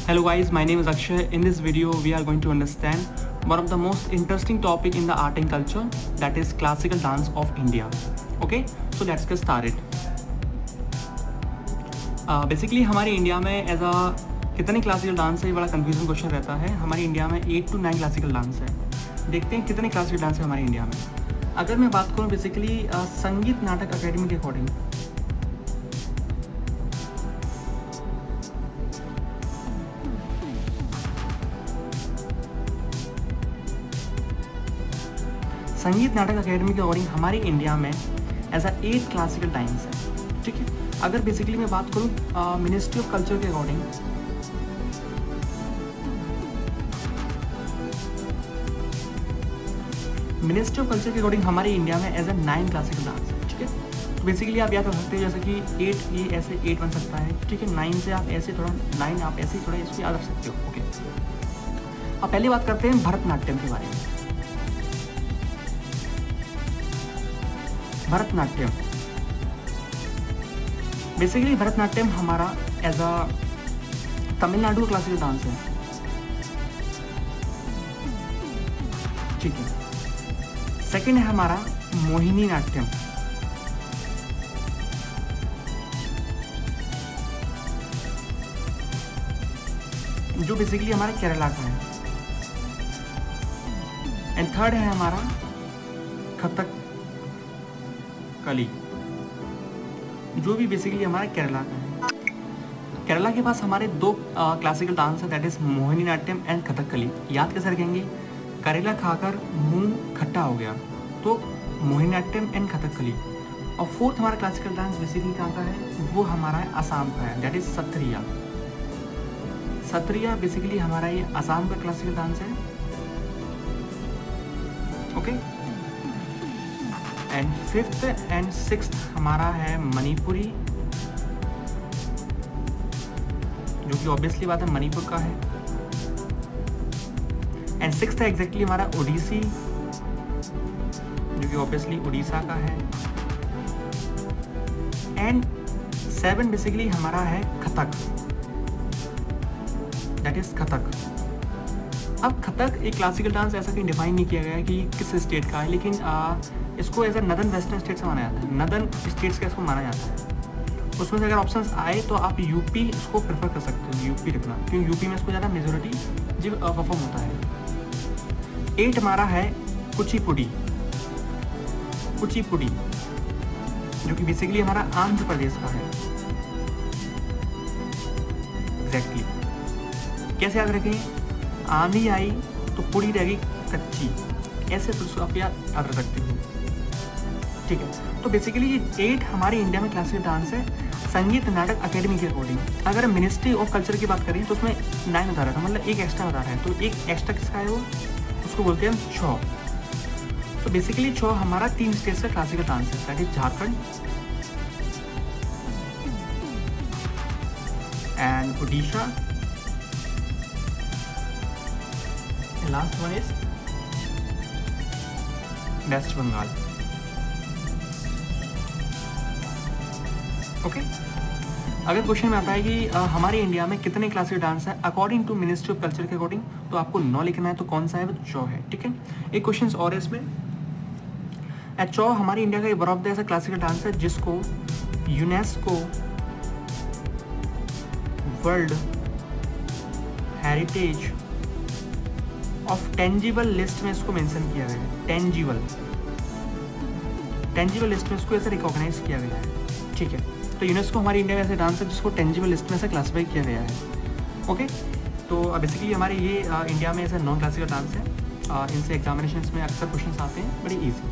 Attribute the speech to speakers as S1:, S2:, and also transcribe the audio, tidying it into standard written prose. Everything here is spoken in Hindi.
S1: Hello guys, my name is Akshay. In this video, we are going to understand one of the most interesting topic in the art and culture, that is classical dance of India. Okay, so let's get started. Basically हमारे इंडिया में एज अ कितने क्लासिकल डांस है, ये बड़ा कंफ्यूजन क्वेश्चन रहता है. हमारे इंडिया में 8 to 9 क्लासिकल डांस है. देखते हैं कितने क्लासिकल डांस है हमारे इंडिया में. अगर मैं बात करूँ बेसिकली संगीत नाटक अकेडमी के अकॉर्डिंग, संगीत नाटक अकेडमी के अकॉर्डिंग हमारे इंडिया में एज अ 8 क्लासिकल डांस है. ठीक है. अगर बेसिकली मैं बात करूँ मिनिस्ट्री ऑफ कल्चर के अकॉर्डिंग, मिनिस्ट्री ऑफ कल्चर के अकॉर्डिंग हमारे इंडिया में एज अ 9 क्लासिकल डांस है. ठीक है. तो बेसिकली आप याद कर सकते हैं जैसे कि 8 ये ऐसे 8 बन सकता है. ठीक है. 9 से आप ऐसे थोड़ा 9 आप ऐसे ही थोड़ा इसको याद रख सकते हो. ओके. अब पहली बात करते हैं भरतनाट्यम के बारे में. भरतनाट्यम बेसिकली भरतनाट्यम हमारा एज अ तमिलनाडु का क्लासिकल डांस है. ठीक है. सेकंड है हमारा मोहिनी नाट्यम. जो बेसिकली हमारा केरला का है. एंड थर्ड है हमारा कथक कली, जो भी बेसिकली हमारा केरला का है. केरला के पास हमारे 2 क्लासिकल डांस है, that is Mohini Natyam and Kathakali. याद कैसे रखेंगे? करेला खाकर मुंह खट्टा हो गया, तो मोहिनी नाट्यम एंड कथकली. और फोर्थ हमारा क्लासिकल डांस बेसिकली कहाँ का है? वो हमारा है असम का है, that is Sattriya. Sattriya basically हमारा ये असम का क्लासिकल डांस है. Okay. And 5th and 6th हमारा है मणिपुरी, जो कि ऑब्वियसली बात है मणिपुर का है. एंड 6th है एग्जैक्टली हमारा ओडिसी, जो कि ऑब्वियसली उड़ीसा का है. एंड 7 बेसिकली हमारा है कथक, दैट इज कथक. अब कथक एक क्लासिकल डांस ऐसा कहीं डिफाइन नहीं किया गया है कि किस स्टेट का है, लेकिन इसको as a northern western state से माना जाता है. नदर्न स्टेट्स का इसको माना जाता है. उसमें से अगर ऑप्शंस आए तो आप यूपी इसको प्रेफर कर सकते हो, यूपी रखना, क्योंकि यूपी में इसको ज़्यादा मेजोरिटी जी परफॉर्म होता है. 8 हमारा है कुचिपुड़ी. कुचिपुड़ी जो कि बेसिकली हमारा आंध्र प्रदेश का है. एग्जैक्टली कैसे याद रखें? आंधी आई तो पूरी रहेगी कच्ची, ऐसे तो आप याद रख सकते हो. ठीक है. तो बेसिकली ये 8 हमारे इंडिया में क्लासिकल डांस है संगीत नाटक अकेडमी के अकॉर्डिंग. अगर मिनिस्ट्री ऑफ कल्चर की बात करें तो उसमें 9 बता रहा था, मतलब एक एक्स्ट्रा बता रहा है. तो एक एक्स्ट्रा किसका है? वो उसको बोलते हैं हम छौ. तो बेसिकली छौ हमारा 3 स्टेट का क्लासिकल डांस है, that is Jharkhand and Orissa, last one is West Bengal. Okay. अगर क्वेश्चन में आता है कि हमारे इंडिया में कितने क्लासिकल डांस है according to ministry of culture के अकॉर्डिंग, तो आपको 9 लिखना है. तो कौन सा है? वो चौ है. ठीक है. एक क्वेश्चन और है इसमें. चौ हमारे इंडिया का वन ऑफ द ऐसा क्लासिकल डांस है जिसको UNESCO world heritage of tangible list में इसको मेंशन किया गया है. टेंजिबल लिस्ट में इसको ऐसे रिकॉग्नाइज किया गया है. ठीक है. तो यूनेस्को हमारी इंडिया का ऐसा डांस है जिसको टेंजिबल लिस्ट में से क्लासीफाई किया गया है. ओके. तो बेसिकली हमारे ये इंडिया में ऐसा 9 क्लासिकल डांस है. इनसे एग्जामिनेशन में अक्सर क्वेश्चन आते हैं, बड़ी ईजी.